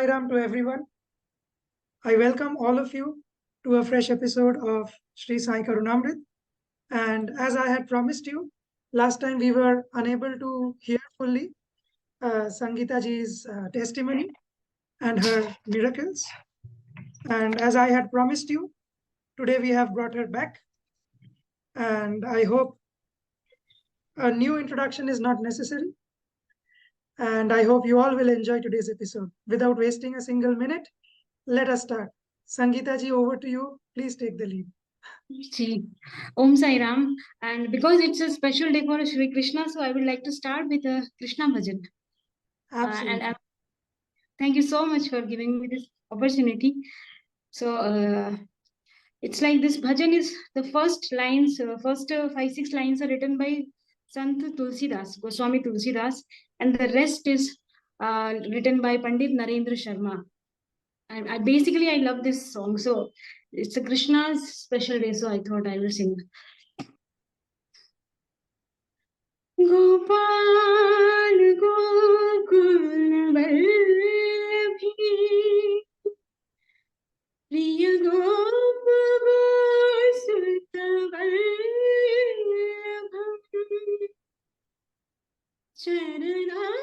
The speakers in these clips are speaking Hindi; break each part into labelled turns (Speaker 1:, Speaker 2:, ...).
Speaker 1: Sai Ram to everyone. I welcome all of you to a fresh episode of Sri Sai Karunamrit. And as I had promised you, last time we were unable to hear fully Sangeeta ji's testimony and her miracles. And as I had promised you, today we have brought her back. And I hope a new introduction is not necessary. And I hope you all will enjoy today's episode. Without wasting a single minute, let us start. Sangeeta ji, over to you. Please take the lead.
Speaker 2: Ji, Om Sai Ram. And because it's a special day for Shri Krishna, so I would like to start with a Krishna bhajan.
Speaker 1: Absolutely.
Speaker 2: Thank you so much for giving me this opportunity. So it's like this bhajan is the first lines, first 5-6 lines are written by Sant Tulsidas, Goswami Tulsidas, and the rest is written by Pandit Narendra Sharma. And I love this song. So it's a Krishna's special day, so I thought I will sing. Gopal Gokul Vallabhi प्रिय गोप गोसुत वल्लभम् चरणारविन्द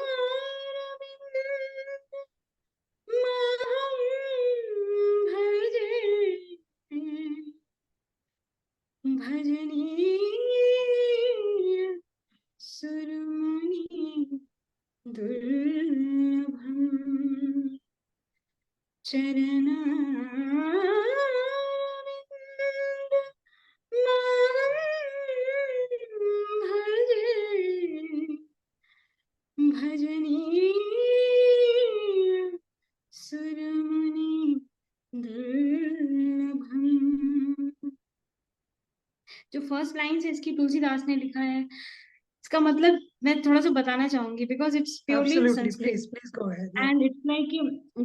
Speaker 2: महं भजे भजनीय सुरमुनि दुर्लभम् चरणारविन्द महं भजे भजनीय सुरमुनि दुर्लभम्। जो फर्स्ट लाइन है इसकी तुलसीदास ने लिखा है, इसका मतलब मैं थोड़ा सा बताना चाहूंगी because it's purely Sanskrit and it's like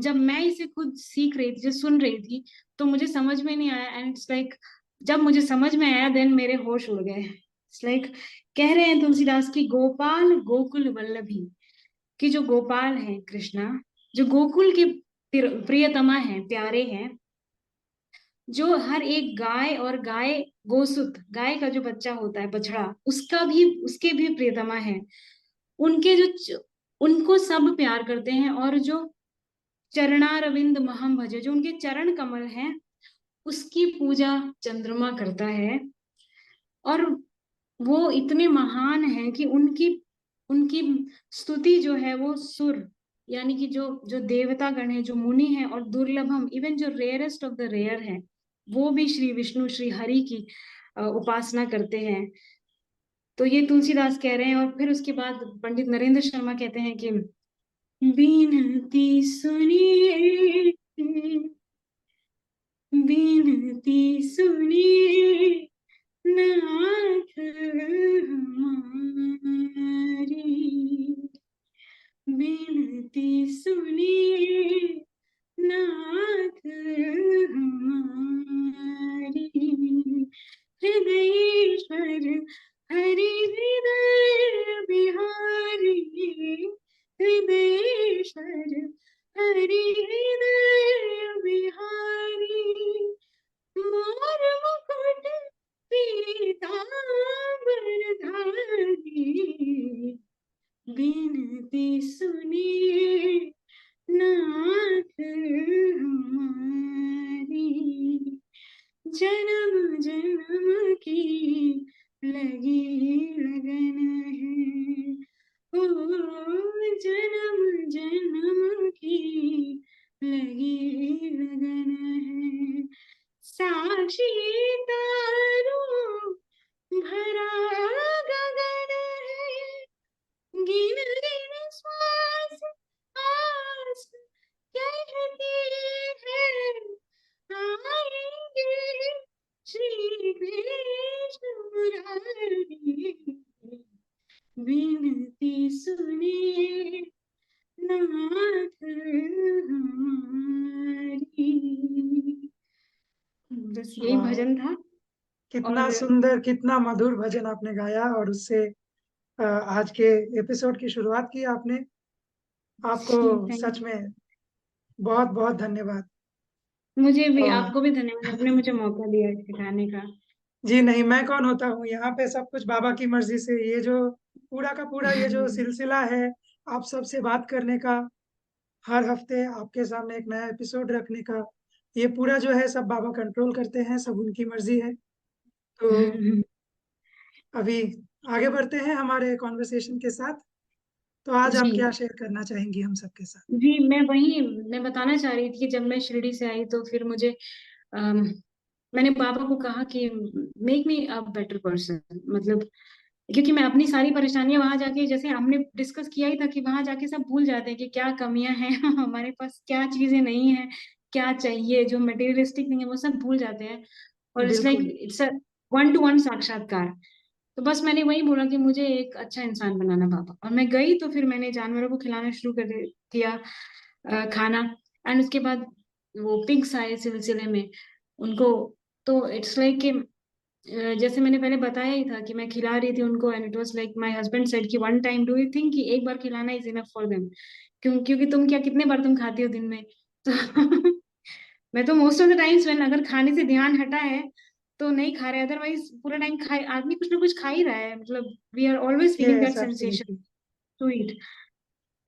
Speaker 2: जब मैं इसे खुद सीख रही थी, जो सुन रही थी, तो मुझे समझ में नहीं आया एंड इट्स लाइक जब मुझे समझ में आया देन मेरे होश उड़ गए। इट्स लाइक कह रहे हैं तुलसीदास की गोपाल गोकुल वल्लभी, कि जो गोपाल है कृष्णा, जो गोकुल के प्रियतमा है, प्यारे हैं, जो हर एक गाय और गाय गोसुत, गाय का जो बच्चा होता है बछड़ा, उसके भी प्रियतमा है, उनके जो उनको सब प्यार करते हैं, और जो चरणारविंद महम भजे, जो उनके चरण कमल हैं उसकी पूजा चंद्रमा करता है। और वो इतने महान हैं कि उनकी स्तुति जो है वो सुर, यानी कि जो देवता गण है, जो मुनि है, और दुर्लभम, इवन जो रेयरेस्ट ऑफ द रेयर है, वो भी श्री विष्णु श्री हरि की उपासना करते हैं। तो ये तुलसीदास कह रहे हैं। और फिर उसके बाद पंडित नरेंद्र शर्मा कहते हैं कि बिनती सुनिए, बिनती सुनिए नाथ हमारी, बिनती सुनिए नाथ हमारी, हृदयेश्वर हरि हृदय बिहारी, हृदयेश्वर हरि हृदय बिहारी, मोर मुकुट पीतांबर धारी, बिनती सुनिए नाथ हमारी, जन्म जन्म की लगी लगन है, ओ जन्म जन्म की लगी लगन है, साक्षी तारों भरा गगन है, गिन गिन श्वास आस कहती है, आएंगे श्री कृष्ण मुरारी, विनती सुनिए नाथ हमारी। बस यही भजन था।
Speaker 1: कितना सुंदर, कितना मधुर भजन आपने गाया, और उससे आज के एपिसोड की शुरुआत की आपने। आपको सच में बहुत बहुत धन्यवाद।
Speaker 2: मुझे भी,
Speaker 1: और
Speaker 2: आपको भी धन्यवाद, आपने मुझे मौका दिया सिखाने का।
Speaker 1: जी नहीं, मैं कौन होता हूँ यहाँ पे, सब कुछ बाबा की मर्जी से। ये जो पूरा का पूरा ये जो सिलसिला है आप सबसे बात करने का, हर हफ्ते आपके सामने एक नया एपिसोड रखने का, ये पूरा जो है सब बाबा कंट्रोल करते हैं, सब उनकी मर्जी है। तो अभी आगे बढ़ते हैं हमारे कॉन्वर्सेशन के साथ। तो आज
Speaker 2: जी
Speaker 1: आप क्या शेयर करना चाहेंगी हम सबके साथ?
Speaker 2: जी, मैं बताना चाह रही थी कि जब मैं शिरडी से आई तो फिर मुझे अम, मैंने पापा को कहा कि make me a better person, मतलब क्योंकि मैं अपनी सारी परेशानियां वहां जाके, जैसे हमने डिस्कस किया ही था कि वहां जाके सब भूल जाते हैं कि क्या कमियां हैं हमारे पास, क्या चीजें नहीं है, क्या चाहिए, जो मटेरियलिस्टिक नहीं है वो सब भूल जाते हैं। और इट्स लाइक
Speaker 1: बिल्कुल।
Speaker 2: It's a one two one साक्षात्कार। तो बस मैंने वही बोला कि मुझे एक अच्छा इंसान बनाना पापा, और मैं गई तो फिर मैंने जानवरों को खिलाना शुरू किया, खाना। एंड उसके बाद वो पिग्स आए सिलसिले में उनको। तो इट्स लाइक कि जैसे मैंने पहले बताया ही था कि मैं खिला रही थी उनको, and it was like my husband said कि one time do you think कि एक बार खिलाना इज इनफ फॉर देम, क्योंकि तुम क्या, कितने बार तुम खाती हो दिन में? तो मैं तो most of the times when अगर खाने से ध्यान हटा है तो नहीं खा रहे, अदरवाइज पूरा टाइम खाए आदमी कुछ ना कुछ खा ही रहा है, मतलब we are always feeling that
Speaker 1: yes,
Speaker 2: sensation
Speaker 1: absolutely.
Speaker 2: To eat.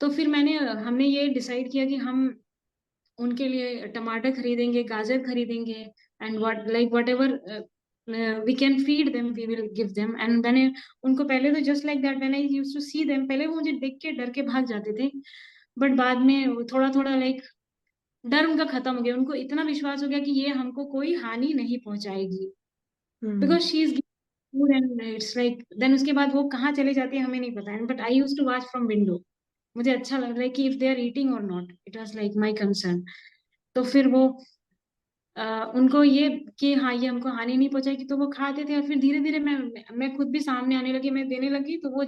Speaker 2: तो फिर हमने ये डिसाइड किया कि हम उनके लिए टमाटर खरीदेंगे, गाजर खरीदेंगे, and whatever we can feed them we will give them. And मैंने उनको पहले तो just like that when I used to see them, पहले वो मुझे देख के डर के भाग जाते थे, बट बाद में थोड़ा थोड़ा लाइक डर उनका खत्म हो गया, उनको इतना विश्वास हो गया कि ये हमको कोई हानि नहीं पहुंचाएगी,
Speaker 1: hmm.
Speaker 2: Because she is food. And it's like then उसके बाद वो कहाँ चले जाती है हमें नहीं पता है, but I use to watch from window. मुझे अच्छा लग रहा है कि इफ दे आर ईटिंग और not, it was like my concern. तो फिर वो उनको ये कि हाँ ये हमको हानि नहीं पहुंचाएगी, तो वो खाते थे। और फिर धीरे धीरे मैं खुद भी सामने आने लगी, मैं देने लगी, तो वो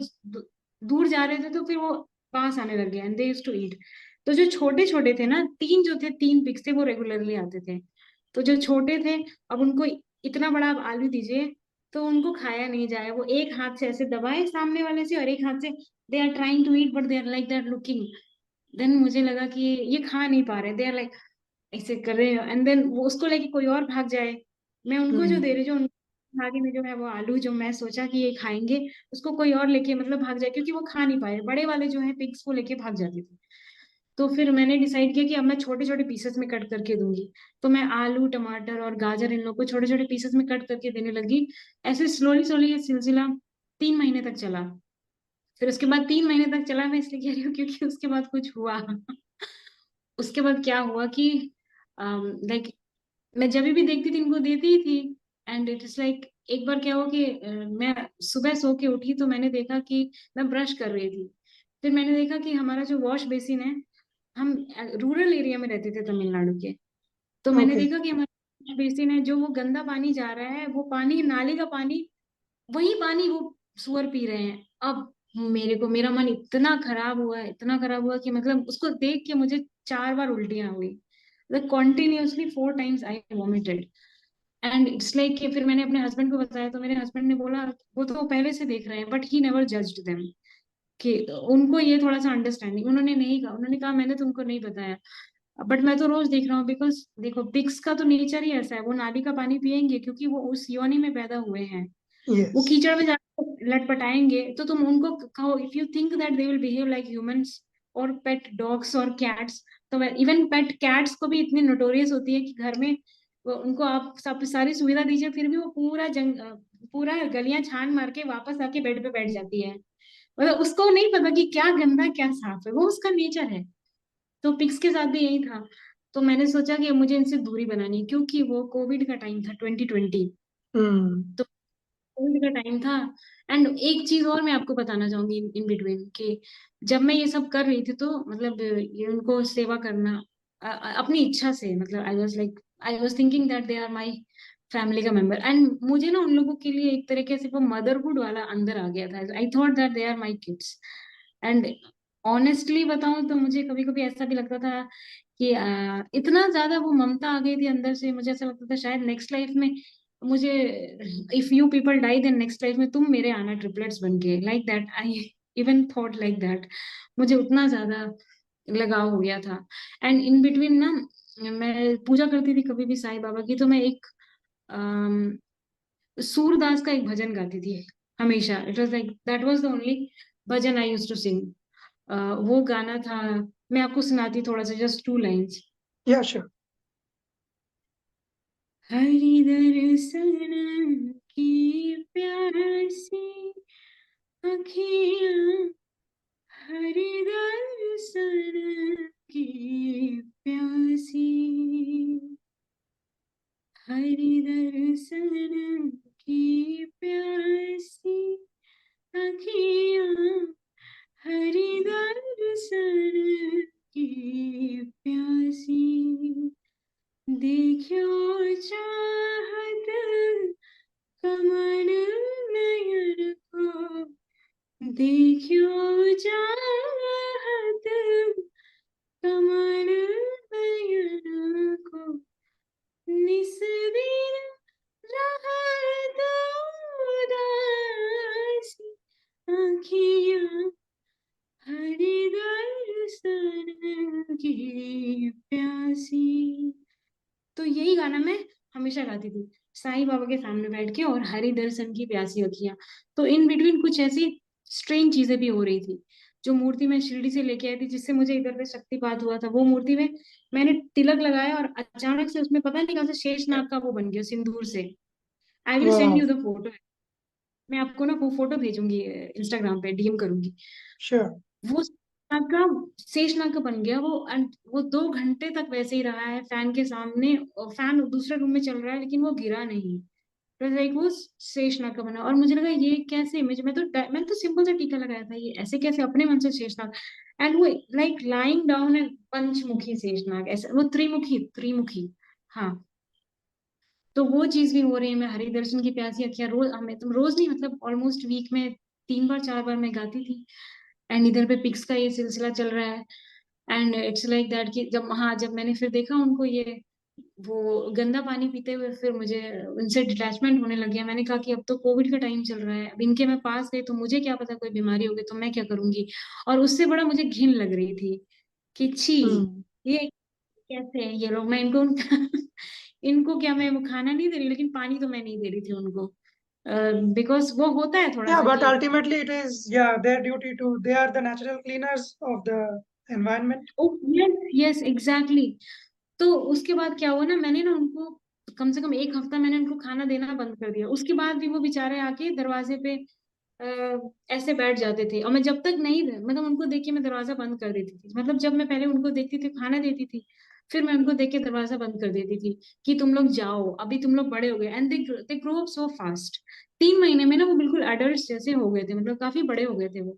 Speaker 2: दूर जा रहे थे तो फिर वो पास आने लग गए, and they used to eat. तो जो छोटे छोटे थे ना, तीन जो थे, तीन पिग्स थे, वो रेगुलरली आते थे। तो जो छोटे थे, अब उनको इतना बड़ा आप आलू दीजिए तो उनको खाया नहीं जाए, वो एक हाथ से ऐसे दबाए सामने वाले से और एक हाथ से they are trying to eat, but they are like that looking. Then मुझे लगा कि ये खा नहीं पा रहे, दे आर लाइक ऐसे कर रहे हैं, एंड देन वो उसको लेके कोई और भाग जाए। मैं उनको जो
Speaker 1: हम्म।
Speaker 2: दे रही, जो आगे में जो है वो आलू, जो मैं सोचा कि ये खाएंगे, उसको कोई और लेके मतलब भाग जाए, क्योंकि वो खा नहीं पाए, बड़े वाले जो है पिग्स को लेके भाग जाते थे। तो फिर मैंने डिसाइड किया कि अब मैं छोटे छोटे पीसेस में कट करके दूंगी। तो मैं आलू, टमाटर और गाजर इन लोग को छोटे छोटे पीसेस में कट करके देने लगी। ऐसे स्लोली स्लोली ये सिलसिला 3 महीने तक चला। फिर उसके बाद 3 महीने तक चला, मैं इसलिए कह रही हूँ क्योंकि उसके बाद कुछ हुआ। उसके बाद क्या हुआ कि लाइक मैं जब भी देखती थी इनको देती ही थी। एंड इट इज लाइक एक बार क्या हुआ कि मैं सुबह सो के उठी तो मैंने देखा कि मैं ब्रश कर रही थी। फिर मैंने देखा कि हमारा जो वॉश बेसिन है, हम रूरल एरिया में रहते थे तमिलनाडु के, तो मैंने
Speaker 1: ओके।
Speaker 2: देखा कि हमारा वॉश बेसिन है, जो वो गंदा पानी जा रहा है, वो पानी नाली का पानी, वही पानी वो सुअर पी रहे हैं। अब मेरे को, मेरा मन इतना खराब हुआ, इतना खराब हुआ कि मतलब उसको देख के मुझे 4 बार उल्टियां हुई, मतलब continuously 4 times I vomited. And it's like कि फिर मैंने अपने हस्बैंड को बताया, तो मेरे हस्बैंड ने बोला वो तो पहले से देख रहे हैं, but he never judged them, कि उनको ये थोड़ा सा अंडरस्टैंडिंग, उन्होंने नहीं कहा, उन्होंने कहा मैंने तुमको नहीं बताया, बट मैं तो रोज देख रहा हूँ। बिकॉज देखो पिग्स का तो नेचर ही ऐसा है, वो नाली का पानी पियेंगे क्योंकि वो उस योनि में पैदा हुए हैं। वो
Speaker 1: यस।
Speaker 2: कीचड़ में जाकर लटपटाएंगे, तो तुम उनको कहो, if you think that they will behave like humans और पेट डॉग्स और कैट्स, तो इवन पेट कैट्स को भी इतनी नोटोरियस होती है कि घर में उनको आप सब सारी सुविधा दीजिए, फिर भी वो पूरा गलियां छान मार के वापस आके बेड पे बैठ जाती है। मतलब उसको नहीं पता कि क्या गंदा क्या साफ है, वो उसका नेचर है। तो पिग्स के साथ भी यही था। तो मैंने सोचा कि मुझे इनसे दूरी बनानी है, क्योंकि वो कोविड का टाइम था, 2020।
Speaker 1: हम्म।
Speaker 2: तो कोविड का टाइम था। एंड एक चीज और मैं आपको बताना चाहूंगी इन बिटवीन कि जब मैं ये सब कर रही थी तो मतलब ये उनको सेवा करना अपनी इच्छा से, मतलब I was thinking that they are my family का मेंबर, एंड मुझे ना उन लोगों के लिए एक तरीके से वो मदरहुड वाला अंदर आ गया था। I thought that they are my kids. And honestly बताऊं तो मुझे कभी कभी ऐसा भी लगता था कि इतना ज्यादा वो ममता आ गई थी अंदर से, मुझे ऐसा लगता था शायद नेक्स्ट लाइफ में मुझे, if you people die then next life में तुम मेरे आना ट्रिपलेट्स बन के, like that I even thought like that. मुझे उतना ज्यादा लगाव हो गया था। एंड इन बिटवीन ना मैं पूजा करती थी कभी भी साईं बाबा की, तो मैं एक अम, सूरदास का एक भजन गाती थी हमेशा। It was like that was the only bhajan I used to sing. वो गाना था, मैं आपको सुनाती थोड़ा सा, just 2 lines.
Speaker 1: Yeah, sure.
Speaker 2: Hari दर्शन की प्यासी अखियाँ, हरि दर्शन की प्यासी, हरि दर्शन की प्यासी अखियाँ, हरि दर्शन की प्यासी, देखियो चाहत कमल नयन को, देखियो चाहत कमल नयन को, निस दिन रहत उदासी आँखियाँ, हरि दर्शन की प्यासी। तो यही गाना मैं हमेशा गाती थी साईं बाबा के सामने बैठ के, और हरि दर्शन की प्यासी अखियां। तो इन बिटवीन कुछ ऐसी स्ट्रेंज चीजें भी हो रही थी। जो मूर्ति मैं शिरडी से लेके आई थी, जिससे मुझे इधर पे शक्तिपात हुआ था, वो मूर्ति में मैंने तिलक लगाया और अचानक से उसमें पता नहीं कहाँ से शेषनाग का वो बन गया सिंदूर से। I will send
Speaker 1: Wow.
Speaker 2: You the photo. मैं आपको ना वो फोटो भेजूंगी, इंस्टाग्राम पे डीएम करूंगी।
Speaker 1: Sure.
Speaker 2: वो शेषनाग का बन गया वो, वो 2 घंटे तक वैसे ही रहा है फैन के सामने, और फैन दूसरे रूम में चल रहा है लेकिन वो गिरा नहीं। तो लाइक वो शेषनाग का बना, और मुझे लगा ये कैसे इमेज, मैं तो सिंपल सा टीका लगाया था, ये ऐसे कैसे अपने मन से शेषनाग। एंड वो लाइक लाइंग डाउन है, पंचमुखी शेषनाग, ऐसा वो त्रिमुखी त्रिमुखी। हाँ, तो वो चीज भी हो रही है। मैं हरि दर्शन की प्यासी अखियां रोज, हमें तुम रोज नहीं, मतलब ऑलमोस्ट वीक में 3 बार 4 बार मैं गाती थी। एंड इधर पे पिक्स का ये सिलसिला चल रहा है। एंड इट्स लाइक दैट कि जब, हाँ, जब मैंने फिर देखा उनको ये वो गंदा पानी पीते हुए, फिर मुझे उनसे डिटैचमेंट होने लग गया। मैंने कहा कि अब तो कोविड का टाइम चल रहा है, अब इनके मैं पास गई तो मुझे क्या पता कोई बीमारी होगी तो मैं क्या करूंगी। और उससे बड़ा मुझे घिन लग रही थी कि छी,
Speaker 1: Hmm.
Speaker 2: ये कैसे है ये लोग। मैं इनको इनको क्या, मैं वो खाना नहीं दे रही, लेकिन पानी तो मैं नहीं दे रही थी उनको, बिकॉज वो होता है थोड़ा
Speaker 1: Yeah,
Speaker 2: सा
Speaker 1: but
Speaker 2: कि
Speaker 1: ultimately it is, yeah, their duty to, they are the natural cleaners of the environment.
Speaker 2: O yes yes exactly. तो उसके बाद क्या हुआ ना, मैंने ना उनको कम से कम 1 हफ्ता मैंने उनको खाना देना बंद कर दिया। उसके बाद भी वो बेचारे आके दरवाजे पे ऐसे बैठ जाते थे, और मैं जब तक नहीं, मतलब उनको देख के मैं दरवाजा बंद कर देती थी। मतलब जब मैं पहले उनको देखती थी खाना देती थी, फिर मैं उनको देख के दरवाजा बंद कर देती थी कि तुम लोग जाओ, अभी तुम लोग बड़े हो गए। And they grow up so fast. 3 महीने में ना वो बिल्कुल अडल्ट जैसे हो गए थे, मतलब काफी बड़े हो गए थे वो।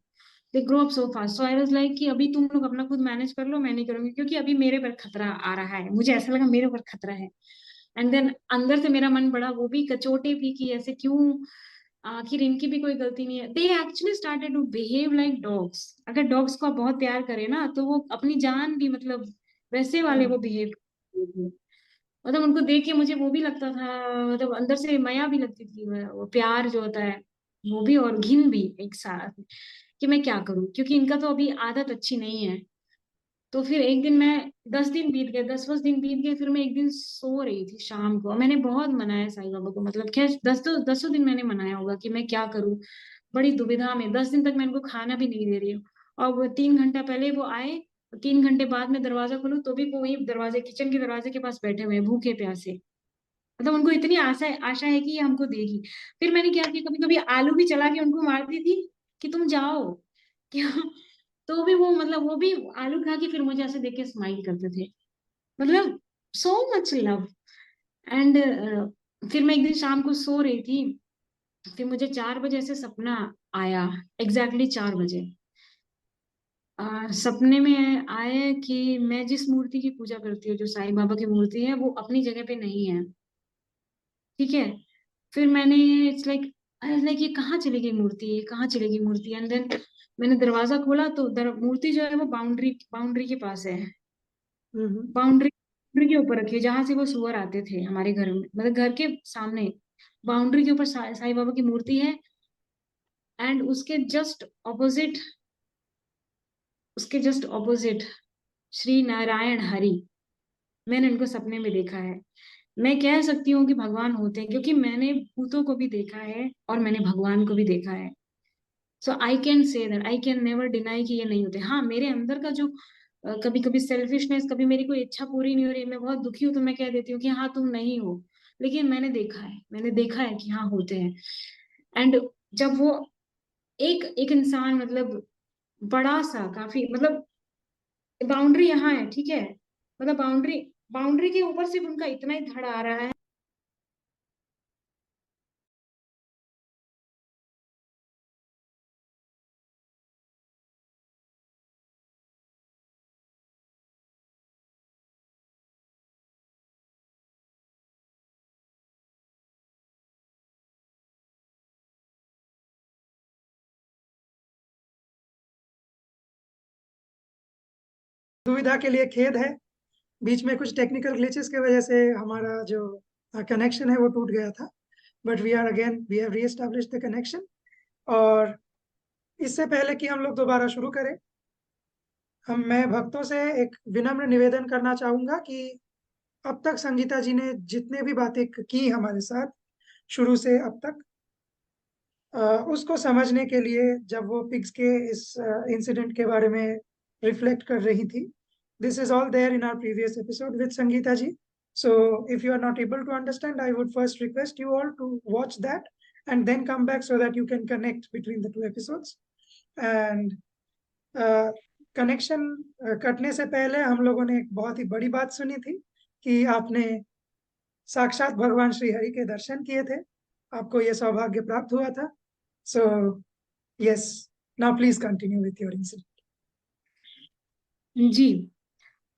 Speaker 2: They grow up so fast, so I was like कि अभी तुम लोग अपना खुद मैनेज कर लो, मैं नहीं करूंगी, क्योंकि अभी मेरे पर खतरा आ रहा है। मुझे ऐसा लगा मेरे ऊपर खतरा है। एंड देन अंदर से मेरा मन बड़ा वो भी कचोटे भी कि ऐसे क्यों, आखिर इनकी भी कोई गलती नहीं है। They actually started to behave like dogs. अगर डॉग्स को आप बहुत प्यार करें ना, तो वो अपनी जान भी, मतलब वैसे वाले वो
Speaker 1: Hmm.
Speaker 2: बिहेव। मतलब उनको देख के मुझे वो भी लगता था, मतलब अंदर से माया भी लगती थी, वो प्यार जो होता है वो भी, और घिन भी एक साथ, कि मैं क्या करूं, क्योंकि इनका तो अभी आदत अच्छी नहीं है। तो फिर एक दिन मैं, 10 दिन बीत गए, 10 10 दिन बीत गए, फिर मैं एक दिन सो रही थी शाम को, मैंने बहुत मनाया साईं बाबा को, मतलब खैर 10 दिन मैंने मनाया होगा कि मैं क्या करूं। बड़ी दुविधा में 10 दिन तक मैं इनको खाना भी नहीं दे रही हूँ। और वो 3 घंटा पहले वो आए, 3 घंटे बाद में दरवाजा खोलूं तो भी वो वही दरवाजे, किचन के दरवाजे के पास बैठे हुए हैं भूखे प्यासे। मतलब उनको इतनी आशा है कि ये हमको देगी। फिर मैंने क्या किया, कभी कभी आलू भी चला के उनको मारती थी कि तुम जाओ क्या। तो भी वो, मतलब वो भी आलू खा के फिर मुझे ऐसे देख के स्माइल करते थे। मतलब सो मच लव। एंड फिर मैं एक दिन शाम को सो रही थी, फिर मुझे 4 बजे ऐसे सपना आया, एग्जैक्टली 4 बजे। सपने में आया कि मैं जिस मूर्ति की पूजा करती हूँ, जो साईं बाबा की मूर्ति है, वो अपनी जगह पे नहीं है। ठीक है। फिर मैंने, इट्स लाइक, ये कहाँ चली गई मूर्ति, ये कहाँ चली गई मूर्ति। एंड देन मैंने दरवाजा खोला तो मूर्ति जो है वो बाउंड्री बाउंड्री के पास है।
Speaker 1: Hmm.
Speaker 2: बाउंड्री बाउंड्री के ऊपर रखी है, जहां से वो सुअर आते थे हमारे घर में, मतलब घर के सामने। बाउंड्री के ऊपर साईं बाबा की मूर्ति है। एंड उसके जस्ट ऑपोजिट, उसके जस्ट ऑपोजिट श्री नारायण हरि, मैंने उनको सपने में देखा है। मैं कह सकती हूँ कि भगवान होते हैं, क्योंकि मैंने भूतों को भी देखा है और मैंने भगवान को भी देखा है। So I can say that, I can never deny कि ये नहीं होते। हाँ, मेरे अंदर का जो कभी कभी सेल्फिशनेस, कभी मेरी कोई इच्छा पूरी नहीं हो रही, मैं बहुत दुखी हूँ, तो मैं कह देती हूँ कि हाँ तुम नहीं हो, लेकिन मैंने देखा है कि हाँ होते हैं। एंड जब वो एक एक इंसान, मतलब बड़ा सा, काफी, मतलब बाउंड्री यहाँ है, ठीक है, मतलब बाउंड्री बाउंड्री के ऊपर सिर्फ उनका इतना ही धड़ आ रहा है।
Speaker 1: दुविधा के लिए खेद है, बीच में कुछ टेक्निकल ग्लिचेस की वजह से हमारा जो कनेक्शन है वो टूट गया था, but we have reestablish the connection. और इससे पहले कि हम लोग दोबारा शुरू करें, मैं भक्तों से एक विनम्र निवेदन करना चाहूंगा कि अब तक संगीता जी ने जितने भी बातें की हमारे साथ शुरू से अब तक, उसको समझने के लिए जब वो पिग्स के इस इंसिडेंट के बारे में रिफ्लेक्ट कर रही थी, this is all there in our previous episode with Sangeeta ji. So if you are not able to understand, I would first request you all to watch that and then come back so that you can connect between the two episodes. And connection कटने से पहले हम लोगों ने एक बहुत ही बड़ी बात सुनी थी कि आपने साक्षात भगवान श्री हरि के दर्शन किए थे, आपको यह सौभाग्य प्राप्त हुआ था. So yes, now please continue with your incident.
Speaker 2: जी,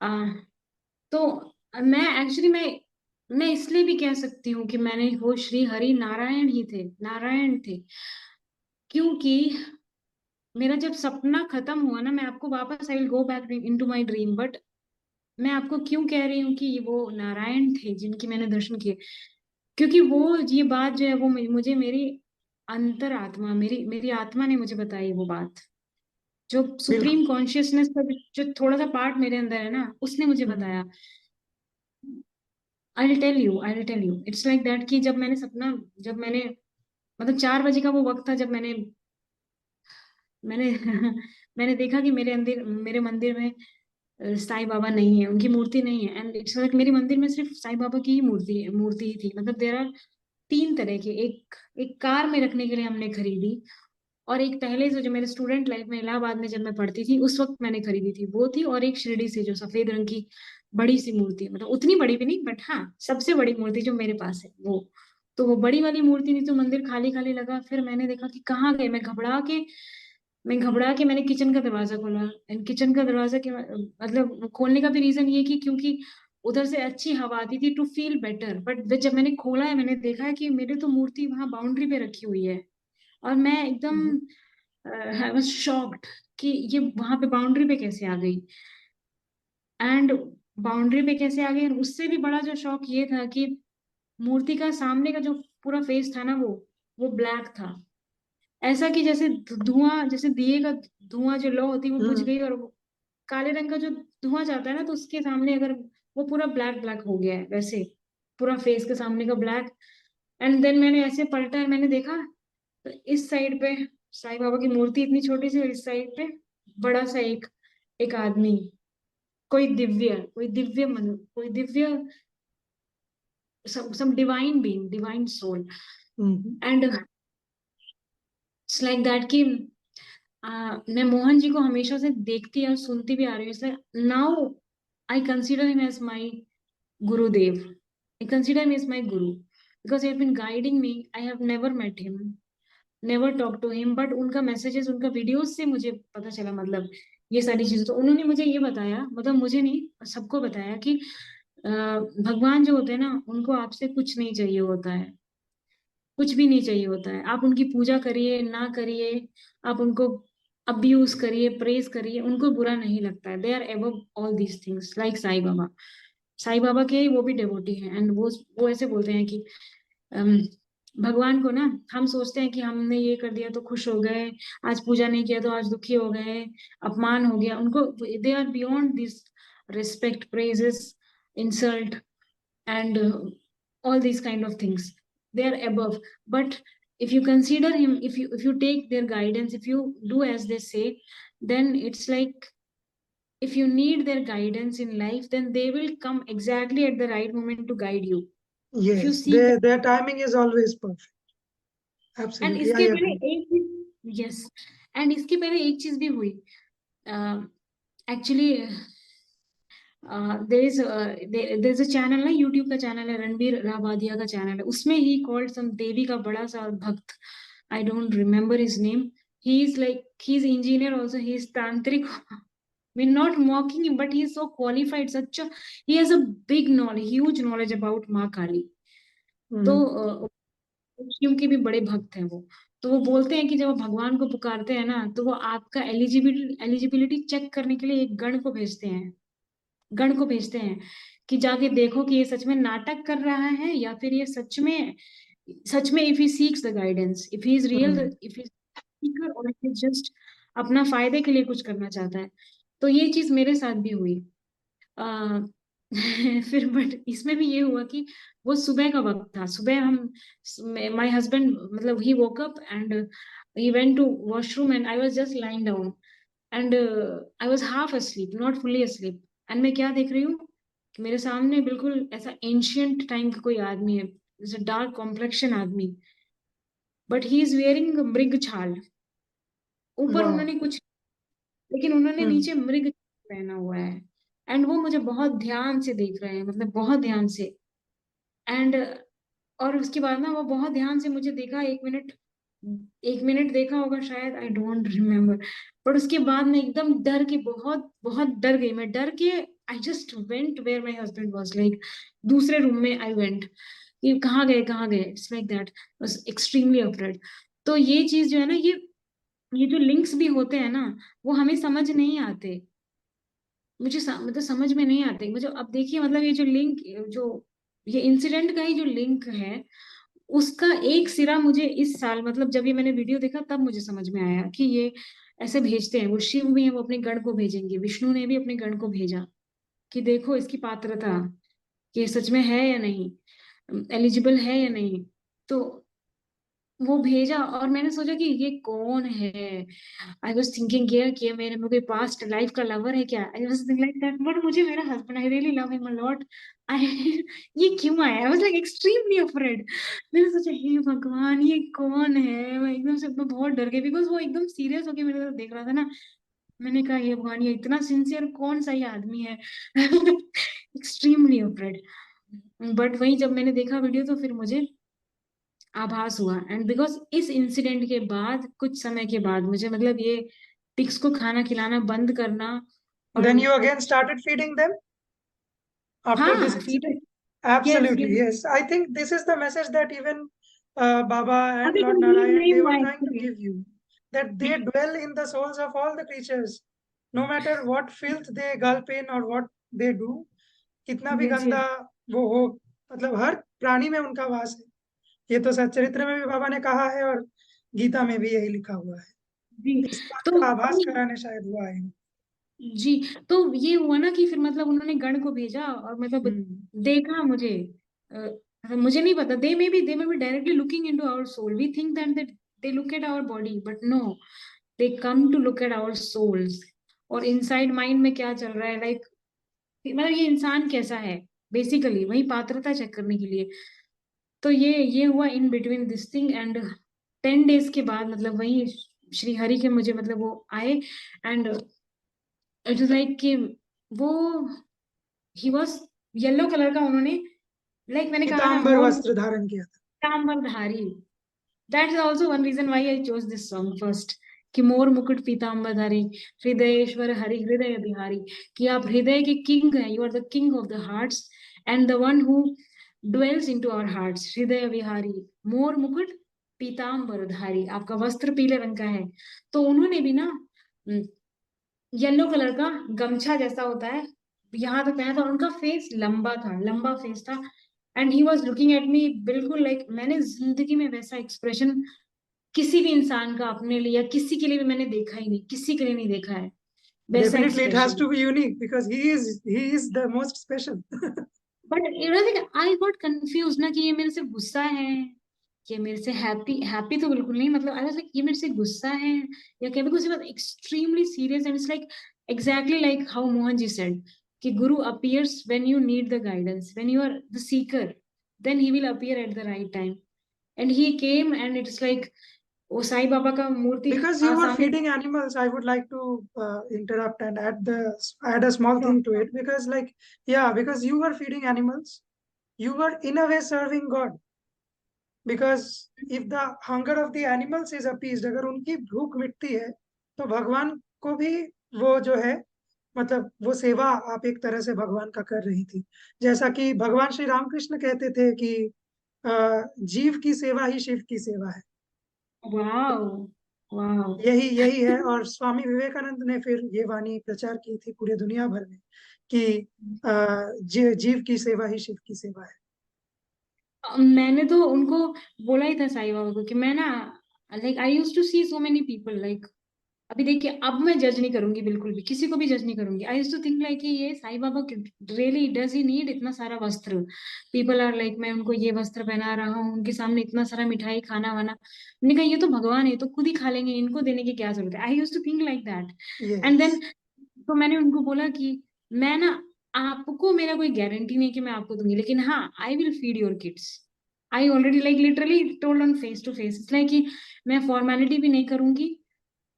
Speaker 2: आ, तो मैं इसलिए भी कह सकती हूँ कि मैंने, वो श्री हरि नारायण ही थे, नारायण थे, क्योंकि मेरा जब सपना खत्म हुआ ना, मैं आपको वापस, I will go back into my dream, but मैं आपको क्यों कह रही हूँ कि वो नारायण थे जिनकी मैंने दर्शन किए, क्योंकि वो, ये बात जो है वो मुझे मेरी अंतर आत्मा, मेरी मेरी आत्मा ने मुझे बताई वो बात, जो
Speaker 1: बिल्कुल.
Speaker 2: सुप्रीम कॉन्शियसनेस का जो थोड़ा सा पार्ट मेरे अंदर है ना, उसने मुझे बताया। I will tell you it's like that कि जब मैंने, मतलब 4 बजे का वो वक्त था, जब मैंने मैंने देखा कि मेरे मंदिर में साईं बाबा नहीं है, उनकी मूर्ति नहीं है। एंड इट्स लाइक मेरे मंदिर में सिर्फ साईं बाबा की ही मूर्ति ही थी। मतलब देर आर 3 तरह के, एक एक कार में रखने के लिए हमने खरीदी, और एक पहले से जो मेरे स्टूडेंट लाइफ में इलाहाबाद में जब मैं पढ़ती थी उस वक्त मैंने खरीदी थी, वो थी। और एक शिरडी से जो सफेद रंग की बड़ी सी मूर्ति, मतलब उतनी बड़ी भी नहीं, बट हाँ सबसे बड़ी मूर्ति जो मेरे पास है वो। तो वो बड़ी वाली मूर्ति नहीं, तो मंदिर खाली खाली लगा। फिर मैंने देखा कि कहाँ गए, मैं घबरा के मैंने किचन का दरवाजा खोला। एंड किचन का दरवाजा के मतलब खोलने का भी रीजन ये कि क्योंकि उधर से अच्छी हवा आती थी, टू फील बेटर। बट जब मैंने खोला है, मैंने देखा है कि मेरी तो मूर्ति वहां बाउंड्री पे रखी हुई है, और मैं एकदम आई वाज शॉक्ड कि ये वहां पे बाउंड्री पे कैसे आ गई। एंड बाउंड्री पे कैसे आ गई, और उससे भी बड़ा जो शॉक ये था कि मूर्ति का सामने का जो पूरा फेस था ना, वो ब्लैक था। ऐसा कि जैसे धुआं, जैसे दिए का धुआं जो लौ होती है वो बुझ गई, और वो काले रंग का जो धुआं जाता है ना, तो उसके सामने अगर वो पूरा ब्लैक ब्लैक हो गया है वैसे, पूरा फेस के सामने का ब्लैक। एंड देन मैंने ऐसे पलटा है, मैंने देखा तो इस साइड पे साईं बाबा की मूर्ति इतनी छोटी सी, और इस साइड पे बड़ा सा एक एक आदमी, कोई दिव्य, some divine being, divine soul. And it's like that कि मैं मोहन जी को हमेशा से देखती और सुनती भी आ रही हूँ। Now I consider him as my Gurudev, I consider him as my guru, because he have been guiding me. I have never met him, never talk to him, but उनका मैसेजेस, उनका वीडियोस से मुझे पता चला, मतलब ये सारी चीजें। तो उन्होंने मुझे ये बताया, मतलब मुझे नहीं, सबको बताया कि भगवान जो होते हैं ना, उनको आपसे कुछ नहीं चाहिए होता है, कुछ भी नहीं चाहिए होता है। आप उनकी पूजा करिए ना करिए, आप उनको अब्यूज करिए, प्रेज करिए, उनको बुरा नहीं लगता है। They are above all these things, like Sai Baba. Sai Baba के वो भी डिवोटी हैं, एंड वो ऐसे बोलते हैं कि अम, भगवान को ना, हम सोचते हैं कि हमने ये कर दिया तो खुश हो गए, आज पूजा नहीं किया तो आज दुखी हो गए, अपमान हो गया उनको। They are beyond this, respect, praises, insult, and all these kind of things. They are above. But if you consider him, if you take their guidance, if you do as they say, then it's like, if you need their guidance in life, then they will come exactly at the right moment to guide you. If you
Speaker 1: Yes,
Speaker 2: seek.
Speaker 1: their timing is always perfect.
Speaker 2: And
Speaker 1: Absolutely, I
Speaker 2: इसके पहले
Speaker 1: agree.
Speaker 2: एक चीज, यस, एंड इसके पहले एक चीज भी हुई actually. There is a channel ना, यूट्यूब का चैनल है, रणबीर राबादिया का चैनल है, उसमें ही कॉल्ड सम देवी का बड़ा सा भक्त, I don't remember his name, he is like, he is engineer also, he is तांत्रिक, we're not mocking him, but he is so qualified, such a, he has a big knowledge, huge knowledge about माँ काली। तो शिव के भी बड़े भक्त हैं वो। तो वो बोलते हैं कि जब आप भगवान को पुकारते हैं ना, तो वो आपका एलिजिबिलिटी चेक करने के लिए एक गण को भेजते हैं, गण को भेजते हैं कि जाके देखो कि ये सच में नाटक कर रहा है या फिर ये सच में if he seeks the guidance, if he is real, if he seeker, और इफ जस्ट अपना फायदे के लिए कुछ करना चाहता है। तो ये चीज मेरे साथ भी हुई। आ, फिर बट इसमें भी ये हुआ कि वो सुबह का वक्त था, सुबह हम, माय हस्बैंड मतलब he woke up and he went to washroom and I was just lying down and I was half asleep, not fully asleep. And मैं क्या देख रही हूँ कि मेरे सामने बिल्कुल ऐसा एंशियंट टाइम का कोई आदमी है, जैसे डार्क कॉम्प्लेक्शन आदमी, बट ही इज वेयरिंग मृग छाल, ऊपर उन्होंने कुछ, लेकिन उन्होंने नीचे मृग पहना हुआ है। एंड वो मुझे बहुत ध्यान से देख रहे हैं, मतलब बहुत ध्यान से। एंड और उसके बाद ना वो बहुत ध्यान से मुझे देखा, 1 मिनट, 1 मिनट देखा होगा शायद, आई डोंट रिमेम्बर। पर उसके बाद मैं एकदम डर के, बहुत बहुत डर गई, मैं डर के, I just went where my husband was, like दूसरे रूम में आई वेंट, कि कहाँ गए कहाँ गए, it's like that, was extremely afraid. तो ये चीज जो है ना, ये जो लिंक्स भी होते हैं ना, वो हमें समझ नहीं आते, मुझे मतलब समझ में नहीं आते मुझे। अब देखिए, मतलब ये जो लिंक, जो ये इंसिडेंट का ही जो लिंक है, उसका एक सिरा मुझे इस साल, मतलब जब ये मैंने वीडियो देखा तब मुझे समझ में आया कि ये ऐसे भेजते हैं, वो शिव भी है, वो अपने गण को भेजेंगे, विष्णु ने भी अपने गण को भेजा कि देखो इसकी पात्रता, कि ये सच में है या नहीं, एलिजिबल है या नहीं। तो वो भेजा और मैंने सोचा कि ये कौन है। आई वॉज थिंकिंग कि मेरे में कोई पास्ट लाइफ का लवर है क्या, I was thinking like that, but मुझे मेरा husband, I really love him a lot. I ये क्यों आया, I was like extremely afraid. मैंने सोचा हे भगवान, ये कौन है, मैं एकदम से, मैं बहुत डर गई, बिकॉज वो एकदम सीरियस होके मेरे तरफ देख रहा था ना। मैंने कहा हे भगवान, ये इतना सिंसियर कौन सा ये आदमी है। Extremely afraid. बट वही जब मैंने देखा वीडियो, तो फिर मुझे आभास हुआ, एंड बिकॉज इस इंसिडेंट के बाद, कुछ समय के बाद मुझे, मतलब ये पिग्स को खाना खिलाना बंद करना। और
Speaker 1: Then you again started feeding them after this
Speaker 2: हाँ,
Speaker 1: incident?
Speaker 2: Yes
Speaker 1: Absolutely,
Speaker 2: yes,
Speaker 1: yes. I think this is the message that even Baba and
Speaker 2: अभी
Speaker 1: Lord
Speaker 2: कंप्लीट
Speaker 1: Narayan,
Speaker 2: नहीं
Speaker 1: they
Speaker 2: हुआ
Speaker 1: were trying to
Speaker 2: actually.
Speaker 1: give you, that they dwell in the souls of all the creatures, no matter what filth they gulp in or what they do, कितना भी
Speaker 2: यस
Speaker 1: गंदा
Speaker 2: यस,
Speaker 1: वो हो, मतलब हर प्राणी में उनका वास है। ये तो सच्चरित्र में भी बाबा ने कहा है और गीता में भी यही लिखा हुआ है।
Speaker 2: जी।
Speaker 1: इस बात
Speaker 2: तो
Speaker 1: का आभास कराने शायद हुआ है।
Speaker 2: जी, तो ये हुआ ना कि फिर मतलब उन्होंने गण को भेजा और मतलब
Speaker 1: हम्म।
Speaker 2: देखा मुझे, मुझे नहीं पता, they may be directly looking into our soul, we think that they look at our body, but no, they come to look at our souls, और इनसाइड माइंड में क्या चल रहा है, लाइक मतलब ये इंसान कैसा है, बेसिकली वही पात्रता चेक करने के लिए। तो ये हुआ in between this thing, and 10 days के बाद मतलब वही श्री हरि के मुझे, मतलब वो आए, एंड इट इज लाइक कि वो, ही वॉज येलो कलर का, उन्होंने, लाइक मैंने कहा ना,
Speaker 1: पीताम्बर
Speaker 2: मोर
Speaker 1: वस्त्र धारण किया था।
Speaker 2: पीताम्बरधारी, that is also one reason why I chose this song first, कि मोर मुकुट पीताम्बरधारी, हृदयेश्वर हरि हृदय बिहारी, कि आप हृदय के किंग हैं, you are the king of the hearts and the one who dwells into our hearts, हृदय विहारी, मोर मुकुट पीताम्बरधारी, आपका वस्त्र पीले रंग का है। तो उन्होंने भी ना येलो कलर का गमछा जैसा होता है, यहाँ तक पहना था, और उनका फेस लंबा था, लंबा फेस था, and he was looking at me, बिल्कुल लाइक मैंने जिंदगी में वैसा एक्सप्रेशन किसी भी इंसान का अपने लिए या किसी के लिए भी मैंने देखा ही नहीं, किसी के लिए नहीं देखा है।
Speaker 1: Definitely it has to be unique because he is the most special.
Speaker 2: But like I got confused ना कि ये मेरे से गुस्सा है, ये मेरे से हैप्पी तो बिल्कुल नहीं, मतलब I was like ये मेरे से गुस्सा है या क्या, because he was extremely serious and it's like exactly like how Mohan ji said कि Guru appears when you need the guidance, when you are the seeker, then he will appear at the right time, and he came and it's like वो साईं बाबा का मूर्ति
Speaker 1: Because you were
Speaker 2: सामने.
Speaker 1: feeding animals, I would like to interrupt and add a small thing to it, because like, yeah, because you were feeding animals, you were in a way serving God. Because if the hunger of the animals is appeased, अगर उनकी भूख मिटती है तो भगवान को भी वो जो है, मतलब वो सेवा आप एक तरह से भगवान का कर रही थी। जैसा कि भगवान श्री रामकृष्ण कहते थे कि जीव की सेवा ही शिव की सेवा है।
Speaker 2: वाओ वाओ,
Speaker 1: यही है। और स्वामी विवेकानंद ने फिर ये वाणी प्रचार की थी पूरे दुनिया भर में कि जीव की सेवा ही शिव की सेवा है।
Speaker 2: मैंने तो उनको बोला ही था साईं बाबा को कि मैं ना like I use to see so many people like, अभी देखिए अब मैं जज नहीं करूंगी, बिल्कुल भी किसी को भी जज नहीं करूंगी। आई यूज टू थिंक लाइक ये Sai Baba really does he need इतना सारा वस्त्र, पीपल आर लाइक मैं उनको ये वस्त्र पहना रहा हूँ, उनके सामने इतना सारा मिठाई खाना वाना, मैंने कहा ये तो भगवान है तो खुद ही खा लेंगे, इनको देने की क्या जरूरत है। I use to think like that and then तो मैंने उनको बोला कि मैं ना, आपको मेरा कोई गारंटी नहीं कि मैं आपको दूंगी, लेकिन हाँ I will feed your kids. I already like literally told on face to face, it's like कि मैं फॉर्मेलिटी भी नहीं करूंगी,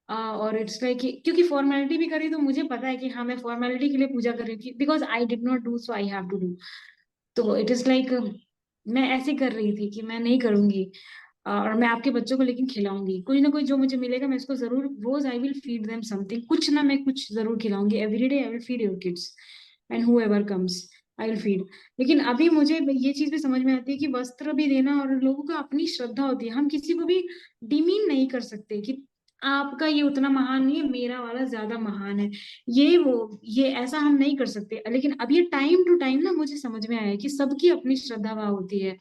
Speaker 2: और इट्स लाइक क्योंकि फॉर्मेलिटी भी करी तो मुझे पता है कि हाँ मैं फॉर्मेलिटी के लिए पूजा कर रही थी, because I did not do so I have to do. तो इट इज लाइक मैं ऐसे कर रही थी कि मैं नहीं करूंगी, और मैं आपके बच्चों को लेकिन खिलाऊंगी, कोई ना कोई जो मुझे मिलेगा मैं इसको जरूर, रोज I will feed them something, कुछ ना मैं कुछ जरूर खिलाऊंगी, everyday I will feed your kids and whoever comes I will feed. लेकिन अभी मुझे ये चीज भी समझ में आती है कि वस्त्र भी देना और लोगों का अपनी श्रद्धा होती है, हम किसी को भी डिमीन नहीं कर सकते कि आपका ये उतना महान नहीं है, मेरा वाला ज्यादा महान है, ये ऐसा हम नहीं कर सकते। लेकिन अब ये टाइम टू टाइम ना मुझे समझ में आया कि सबकी अपनी श्रद्धा भाव होती है,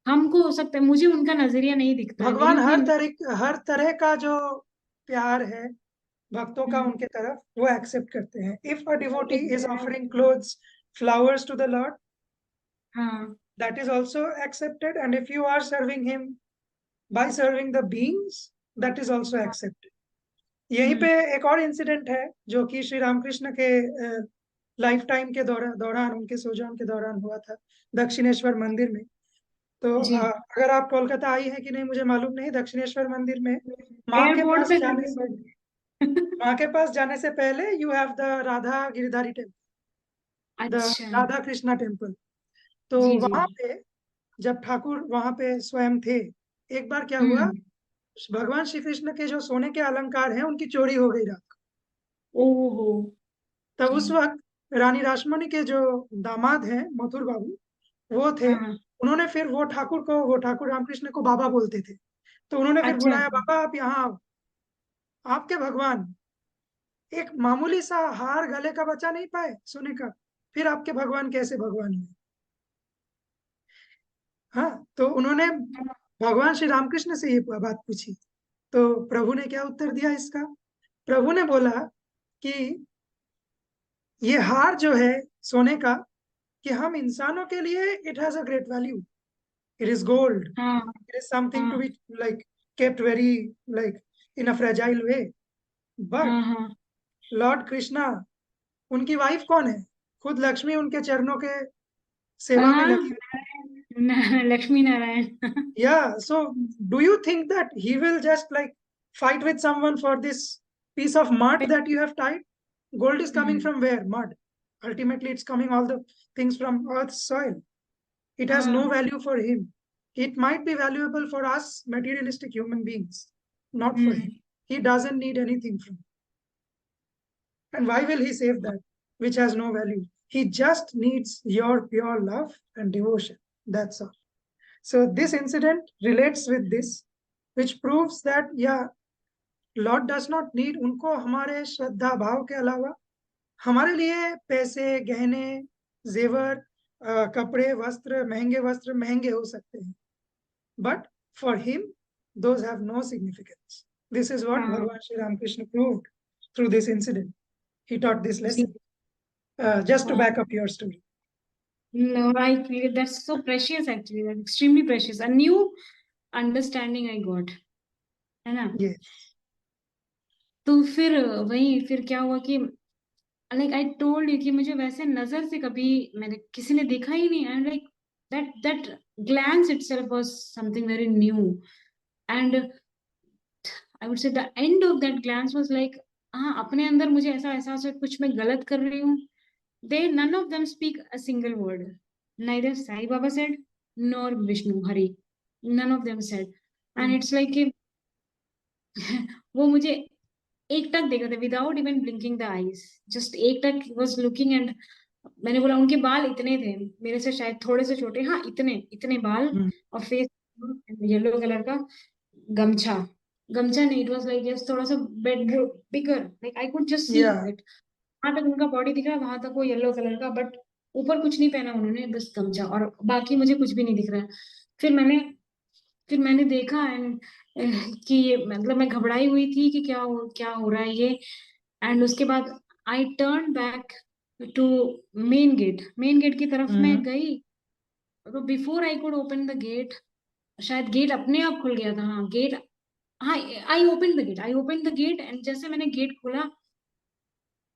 Speaker 2: हमको हो सकता है मुझे उनका नजरिया नहीं दिखता है,
Speaker 1: भगवान
Speaker 2: लेकिन
Speaker 1: हर तरह का जो प्यार है भक्तों का उनके तरफ वो एक्सेप्ट करते हैं। If a devotee is offering clothes, flowers to the lord,
Speaker 2: हाँ
Speaker 1: that is also accepted, and if you are serving him by serving the beings, that is also accepted. यहीं पे एक और इंसिडेंट है जो कि श्री रामकृष्ण के लाइफ टाइम के दौरान उनके सोजान के दौरान हुआ था दक्षिणेश्वर मंदिर में। तो अगर आप कोलकाता आई हैं कि नहीं मुझे मालूम नहीं, दक्षिणेश्वर मंदिर में माँ के
Speaker 2: एयरपोर्ट
Speaker 1: पास
Speaker 2: पे
Speaker 1: जाने से माँ के पास जाने से पहले you have the Radha Girdhari temple, the
Speaker 2: अच्छा
Speaker 1: राधा कृष्णा टेम्पल। तो
Speaker 2: जी जी
Speaker 1: वहां पे जब ठाकुर वहां पे स्वयं थे, एक बार क्या हुआ,
Speaker 2: हम्म
Speaker 1: भगवान श्री कृष्ण के जो सोने के अलंकार हैं उनकी चोरी हो गई रात को।
Speaker 2: ओहो
Speaker 1: तब उस वक्त रानी रासमणी के जो दामाद हैं मथुर बाबू, वो थे।
Speaker 2: हाँ
Speaker 1: उन्होंने फिर वो ठाकुर रामकृष्ण को बाबा बोलते थे, तो उन्होंने फिर
Speaker 2: अच्छा
Speaker 1: बुलाया, बाबा आप यहाँ आओ। आपके भगवान एक मामूली सा हार गले का बचा नहीं पाए सोने का, फिर आपके भगवान कैसे भगवान हुए? हाँ, तो उन्होंने भगवान श्री रामकृष्ण से ये बात पूछी, तो प्रभु ने क्या उत्तर दिया इसका? प्रभु ने बोला कि ये हार जो है सोने का, कि हम इंसानों के लिए it has a great value, it is gold,
Speaker 2: हाँ
Speaker 1: इट इज समथिंग टू
Speaker 2: हाँ
Speaker 1: be like kept very like in a fragile way,
Speaker 2: हाँ
Speaker 1: but
Speaker 2: हाँ
Speaker 1: लॉर्ड कृष्णा, उनकी वाइफ कौन है? खुद लक्ष्मी उनके चरणों के सेवा में
Speaker 2: हाँ
Speaker 1: लगी।
Speaker 2: Lakshmi Narayan
Speaker 1: Yeah, so do you think that he will just like fight with someone for this piece of mud that you have tied? Gold is coming from where? Mud. Ultimately, it's coming all the things from earth's soil. It has no
Speaker 2: हाँ
Speaker 1: value for him. It might be valuable for us materialistic human beings, not for him. He doesn't need anything from it. And why will he save that which has no value? He just needs your pure love and devotion. That's all. So this incident relates with this, which proves that yeah, Lord does not need उनको हमारे श्रद्धा भाव के अलावा। हमारे लिए पैसे, गहने, जेवर, कपड़े, वस्त्र महंगे हो सकते हैं, but for him those have no significance. This is what
Speaker 2: हाँ
Speaker 1: Bhagavan Shri Ramakrishna proved through this incident. he taught this lesson, just to back up your story.
Speaker 2: No, I feel that's so precious actually. That's extremely precious. A new understanding I got, है ना?
Speaker 1: Yes.
Speaker 2: तो फिर क्या हुआ कि लाइक आई टोल्ड यू कि मुझे वैसे नजर से कभी मैंने किसी ने देखा ही नहीं, and like that glance itself was something very new, and I would say the end of that glance was like, हाँ, अपने अंदर मुझे ऐसा एहसास है कुछ मैं गलत कर रही हूँ. They none of them speak a single word. Neither Sai Baba said nor Vishnu Hari. None of them said. And it's like कि वो मुझे एक टक देखा था without even blinking the eyes. Just एक टक वाज लुकिंग, एंड मैंने बोला उनके बाल इतने थे, मेरे से शायद थोड़े से छोटे, हाँ इतने इतने बाल, और फेस येलो कलर का गमछा. गमछा नहीं, इट वाज लाइक जस्ट थोड़ा सा bed bigger, like I could just see it. वहां तक उनका बॉडी दिख रहा है, वहां तक वो येलो कलर का, बट ऊपर कुछ नहीं पहना उन्होंने, बस गमछा, और बाकी मुझे कुछ भी नहीं दिख रहा है. फिर मैंने फिर मैंने देखा, एंड कि मतलब मैं घबराई हुई थी कि क्या हो रहा है ये. एंड उसके बाद I turn back to main gate की तरफ मैं गई. तो before I could open the gate, शायद गेट अपने आप खुल गया था. हाँ गेट, हाँ I open the gate, and जैसे मैंने गेट खोला,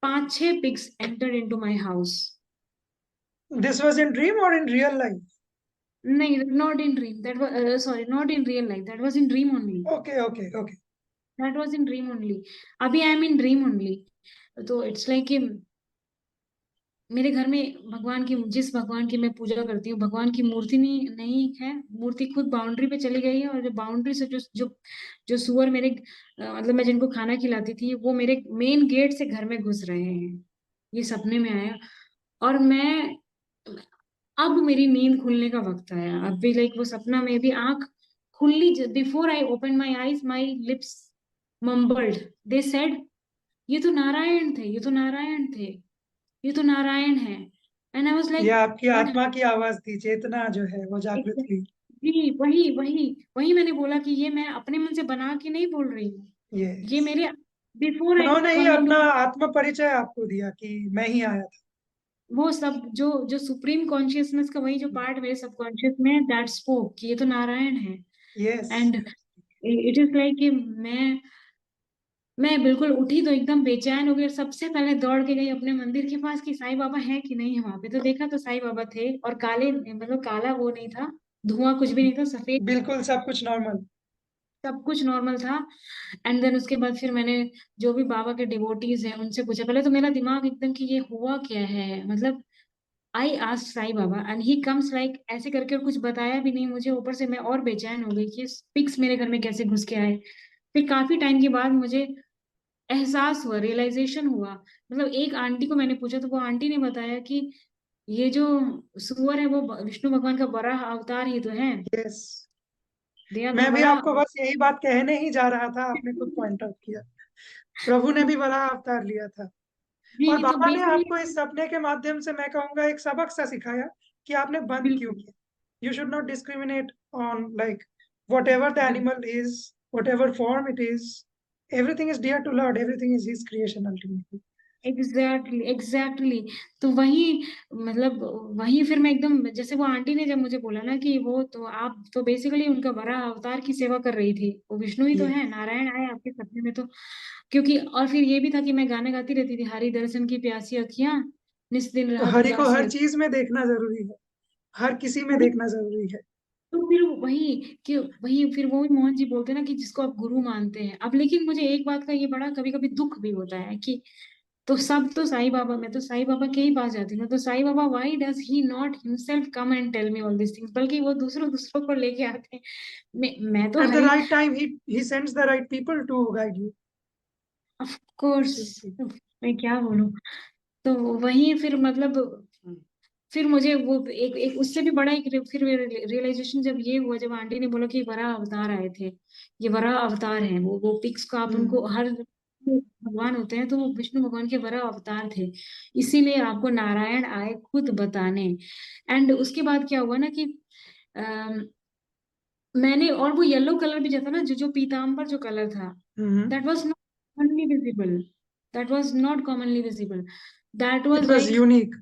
Speaker 2: 5-6 pigs entered into my house.
Speaker 1: This was in dream or in real life?
Speaker 2: No, not in dream. That was sorry, not in real life. That was in dream only.
Speaker 1: Okay.
Speaker 2: That was in dream only. अभी I am in dream only. तो it's like कि मेरे घर में जिस भगवान की मैं पूजा करती हूँ, भगवान की मूर्ति नहीं है. मूर्ति खुद बाउंड्री पे चली गई है, और जो बाउंड्री से जो सुअर मेरे मतलब मैं जिनको खाना खिलाती थी, वो मेरे मेन गेट से घर में घुस रहे हैं. ये सपने में आया. और मैं अब मेरी नींद खुलने का वक्त आया. अब भी लाइक वो सपना में भी आंख खुली, before I open my eyes my lips mumbled, they said ये तो नारायण थे, ये तो नारायण थे, ये तो नारायण है. एंड आई वाज
Speaker 1: ये
Speaker 2: लाइक
Speaker 1: आपकी
Speaker 2: व्हाट.
Speaker 1: आत्मा की आवाज थी, चेतना जो है वो जागृत हुई.
Speaker 2: जी, वही वही वही मैंने बोला कि ये मैं अपने मन से बना के नहीं बोल रही हूँ. ये
Speaker 1: यस.
Speaker 2: मेरे बिफोर आई
Speaker 1: उन्होंने ही
Speaker 2: कम
Speaker 1: अपना
Speaker 2: इनटू
Speaker 1: आत्म परिचय आपको दिया कि मैं ही आया था.
Speaker 2: वो सब जो जो सुप्रीम कॉन्शियसनेस का वही जो पार्ट मेरे सबकॉन्शियस में है, दैट स्पोक कि ये तो नारायण है.
Speaker 1: Yes.
Speaker 2: And it is like कि मैं बिल्कुल उठी तो एकदम बेचैन हो गई, और सबसे पहले दौड़ के गई अपने मंदिर के पास कि साईं बाबा है कि नहीं है वहां पे. तो देखा तो साईं बाबा थे, और काले मतलब काला वो नहीं था, धुआं कुछ भी नहीं था, सफेद,
Speaker 1: बिल्कुल सब कुछ नॉर्मल.
Speaker 2: सब कुछ नॉर्मल था. एंड देन उसके बाद फिर मैंने जो भी बाबा के डिवोटीज हैं उनसे पूछा. पहले तो मेरा दिमाग एकदम कि ये हुआ क्या है, मतलब I asked Sai Baba, and he comes like ऐसे करके, और कुछ बताया भी नहीं मुझे. ऊपर से मैं और बेचैन हो गई कि पिक्स मेरे घर में कैसे घुस के आए. फिर काफी टाइम के बाद मुझे एहसास हुआ, रियलाइजेशन हुआ. मतलब एक आंटी को मैंने पूछा, तो वो आंटी ने बताया कि ये जो सुअर है वो विष्णु भगवान का बड़ा अवतार ही तो है.
Speaker 1: यस.
Speaker 2: दे आर द
Speaker 1: मैं भी
Speaker 2: बड़ा.
Speaker 1: आपको बस यही बात कहने ही जा रहा था, आपने खुद पॉइंट आउट किया. प्रभु ने भी बड़ा अवतार लिया था. और
Speaker 2: जी, तो
Speaker 1: बाबा ने
Speaker 2: बेसिकली
Speaker 1: आपको इस सपने के माध्यम से, मैं कहूंगा, एक सबक सा सिखाया कि आपने बंद क्यों
Speaker 2: बिल्कुल
Speaker 1: किया. You should not discriminate on like whatever the animal is, whatever form it is. Everything is dear to lord, everything is his creation ultimately.
Speaker 2: Exactly. तो वही मतलब वही फिर मैं एकदम, जैसे वो आंटी ने जब मुझे बोला ना कि वो तो आप तो बेसिकली उनका बड़ा अवतार की सेवा कर रही थी, वो विष्णु ही तो
Speaker 1: ये
Speaker 2: है, नारायण आए आपके सपने में तो. क्योंकि और फिर ये भी था कि मैं गाने गाती रहती थी, हरि दर्शन की प्यासी अखियां, निस दिन
Speaker 1: तो
Speaker 2: रहत
Speaker 1: हरि को
Speaker 2: उदासी
Speaker 1: हर चीज में देखना जरूरी है, हर किसी में
Speaker 2: अखियां.
Speaker 1: देखना जरूरी है.
Speaker 2: तो फिर वही फिर वो भी मोहन जी बोलते हैं ना कि जिसको आप गुरु मानते हैं. अब लेकिन मुझे एक बात का ये बड़ा कभी कभी दुख भी होता है कि तो सब तो साईं बाबा, मैं तो साईं बाबा के ही पास जाती हूँ, तो Sai Baba why does he not himself come and tell me all this things, बल्कि वो दूसरों दूसरों को लेके आते हैं. मैं तो
Speaker 1: At the
Speaker 2: Hari,
Speaker 1: right time, he sends the right people to guide you.
Speaker 2: Of course,
Speaker 1: Absolutely.
Speaker 2: मैं क्या बोलूं. तो वही फिर मतलब फिर मुझे वो एक एक उससे भी बड़ा एक फिर रियलाइजेशन जब ये हुआ, जब आंटी ने बोला कि वराह अवतार आए थे, ये वराह अवतार है. वो पिक्स को आप उनको हर भगवान होते हैं, तो वो विष्णु भगवान के वराह अवतार थे, इसीलिए आपको नारायण आए खुद बताने. एंड उसके बाद क्या हुआ ना कि अम, मैंने, और वो येलो कलर भी जो था ना, जो जो पीताम्बर जो कलर था, that was not only visible, That was not commonly visible. That was
Speaker 1: It was
Speaker 2: like
Speaker 1: unique.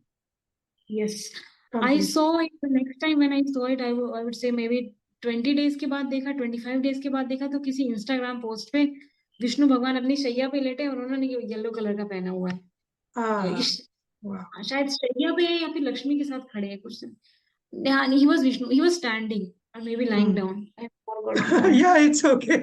Speaker 2: Yes. I
Speaker 1: Completely.
Speaker 2: saw it the next time when I saw it, I would say maybe 20 days के बाद देखा, 25 days के बाद देखा, तो किसी इंस्टाग्राम पोस्ट पे विष्णु भगवान अपनी शैया पे लेटे और उन्होंने येलो कलर का पहना हुआ है।
Speaker 1: Wow.
Speaker 2: शायद शैया पे है या फिर लक्ष्मी के साथ खड़े हैं कुछ। Yeah, he was Vishnu. He was standing or maybe lying down. I forgot.
Speaker 1: Yeah, it's okay.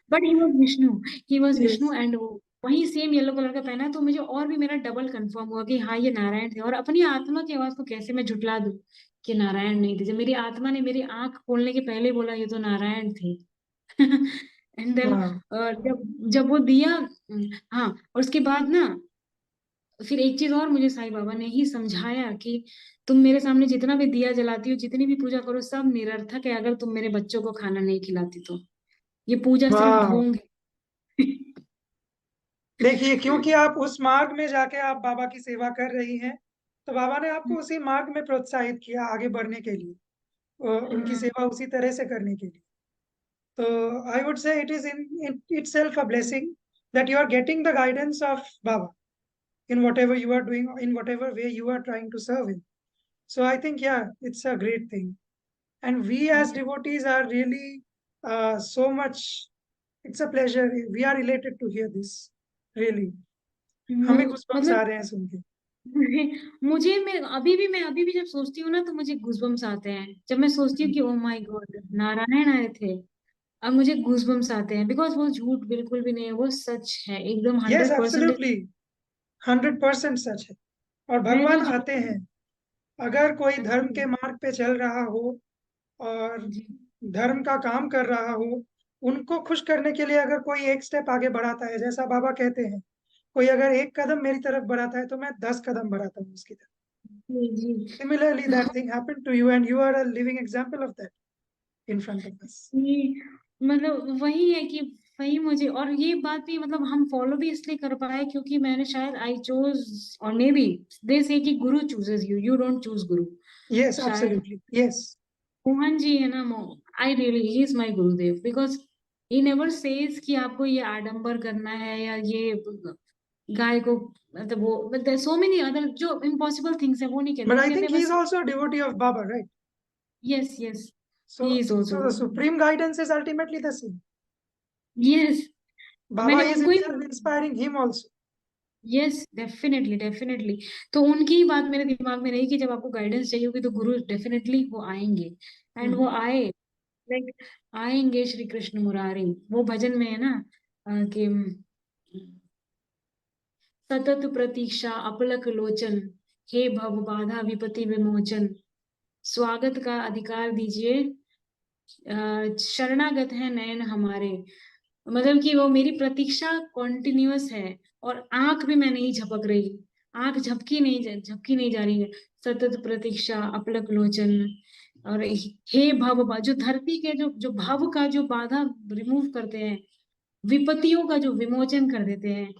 Speaker 2: But he was Vishnu. He was
Speaker 1: Yes.
Speaker 2: Vishnu and वही सेम येलो कलर का पहना, तो मुझे और भी मेरा डबल कंफर्म हुआ कि हाँ ये नारायण थे। और अपनी आत्मा की आवाज को कैसे मैं झुटला दूं कि नारायण नहीं थे, जब मेरी आत्मा ने मेरी आंख खोलने के पहले बोला ये तो नारायण थे। एंड देन जब वो दिया, हाँ, और उसके बाद ना फिर एक चीज और मुझे साईं बाबा ने ही समझाया कि तुम मेरे सामने जितना भी दिया जलाती हो, जितनी भी पूजा करो, सब निरर्थक है अगर तुम मेरे बच्चों को खाना नहीं खिलाती तो। ये पूजा सिर्फ ढोंग है।
Speaker 1: देखिए, क्योंकि आप उस मार्ग में जाके आप बाबा की सेवा कर रही हैं, तो बाबा ने आपको उसी मार्ग में प्रोत्साहित किया आगे बढ़ने के लिए, उनकी सेवा उसी तरह से करने के लिए। तो I would say it is in itself a blessing that you are getting the guidance of Baba in whatever you are doing, in whatever way you are trying to serve him. So I think, yeah, it's a great thing. And we as devotees are really so much, it's a pleasure. We are related to hear this, really. हमें गूज़बम्स आ
Speaker 2: मतलब
Speaker 1: रहे हैं सुन के।
Speaker 2: मैं अभी भी जब सोचती हूँ ना तो मुझे गूज़बम्स आते हैं। जब मैं सोचती हूँ कि ओ माय गॉड नारायण आए थे, अब मुझे गूज़बम्स आते हैं, बिकॉज वो झूठ बिल्कुल भी नहीं है, वो सच है एकदम
Speaker 1: यस
Speaker 2: 100%।
Speaker 1: एब्सोल्युटली 100% सच है। और
Speaker 2: मैं
Speaker 1: भगवान
Speaker 2: जो
Speaker 1: आते हैं, अगर कोई धर्म के
Speaker 2: जी
Speaker 1: मार्ग पे चल रहा हो और
Speaker 2: जी
Speaker 1: धर्म का काम कर रहा हो, उनको खुश करने के लिए अगर कोई एक स्टेप आगे बढ़ाता है, जैसा बाबा कहते हैं, कोई अगर एक कदम मेरी तरफ बढ़ाता है तो मैं 10 कदम बढ़ाता हूँ उसकी तरफ।
Speaker 2: जी
Speaker 1: Similarly, that thing happened to you and you are a living example of that in front of us.
Speaker 2: जी, मतलब वही है कि वही मुझे, और ये बात भी मतलब हम फॉलो भी इसलिए कर पाए क्योंकि मैंने शायद आई चोज, और मे बी दे से कि गुरु chooses you, you don't choose Guru.
Speaker 1: Yes,
Speaker 2: शायद
Speaker 1: absolutely. Yes.
Speaker 2: मोहन जी है ना, I really he is my Gurudev, because he never says कि आपको ये आडंबर करना है या ये गाय को, मतलब वो सो मेनी अदर जो इम्पॉसिबल थिंग्स है वो नहीं कहते,
Speaker 1: But
Speaker 2: वो
Speaker 1: I
Speaker 2: कहते
Speaker 1: think
Speaker 2: हैं
Speaker 1: he is
Speaker 2: बस
Speaker 1: also a devotee of Baba, right?
Speaker 2: Yes yes, he
Speaker 1: So,
Speaker 2: is
Speaker 1: so
Speaker 2: also,
Speaker 1: the supreme guidance is ultimately the same.
Speaker 2: Yes.
Speaker 1: Baba
Speaker 2: मैंने
Speaker 1: is
Speaker 2: उनको ही,
Speaker 1: himself inspiring him also.
Speaker 2: Yes definitely definitely. तो उनकी ही बात मेरे दिमाग में रही कि जब आपको गाइडेंस चाहिए होगी तो गुरु डेफिनेटली वो आएंगे। एंड वो आए, लाइक आएंगे श्री कृष्ण मुरारी, वो भजन में है ना कि सतत प्रतीक्षा अपलक लोचन, हे भव बाधा विपति विमोचन, स्वागत का अधिकार दीजिए, शरणागत है नयन हमारे। मतलब कि वो मेरी प्रतीक्षा कॉन्टिन्यूअस है और आंख भी मैं नहीं झपक रही, आंख झपकी नहीं जा रही है। सतत प्रतीक्षा अपलक लोचन, और हे भव, जो धरती के जो भव का जो बाधा रिमूव करते हैं, विपत्तियों का जो विमोचन कर देते हैं,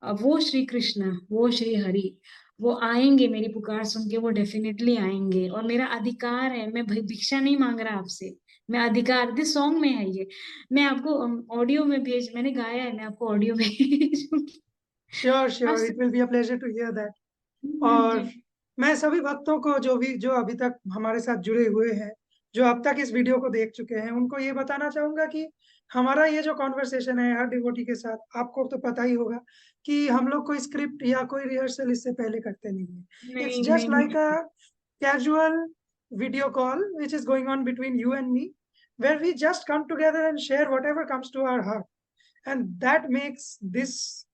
Speaker 2: वो श्री कृष्ण, वो श्री हरि, वो आएंगे मेरी पुकार सुन के, वो डेफिनेटली आएंगे। और मेरा अधिकार है, मैं भिक्षा नहीं मांग रहा आपसे, मैं अधिकार, दिस सॉन्ग में है ये, मैं आपको ऑडियो में मैंने गाया है, मैं आपको ऑडियो भेजूंगी।
Speaker 1: श्योर श्योर,
Speaker 2: आज
Speaker 1: it will be a pleasure to hear that.
Speaker 2: जी
Speaker 1: और मैं सभी भक्तों को जो अभी तक हमारे साथ जुड़े हुए हैं, जो अब तक इस वीडियो को देख चुके हैं, उनको ये बताना चाहूंगा कि हमारा ये जो कॉन्वर्सेशन है हर डिवोटी के साथ, आपको तो पता ही होगा कि हम लोग कोई स्क्रिप्ट या कोई रिहर्सल इससे पहले करते नहीं है। इट्स
Speaker 2: नहीं
Speaker 1: जस्ट
Speaker 2: नहीं
Speaker 1: like a casual video call which is going on between you and me, where we just come together and share whatever comes to our heart. And that makes this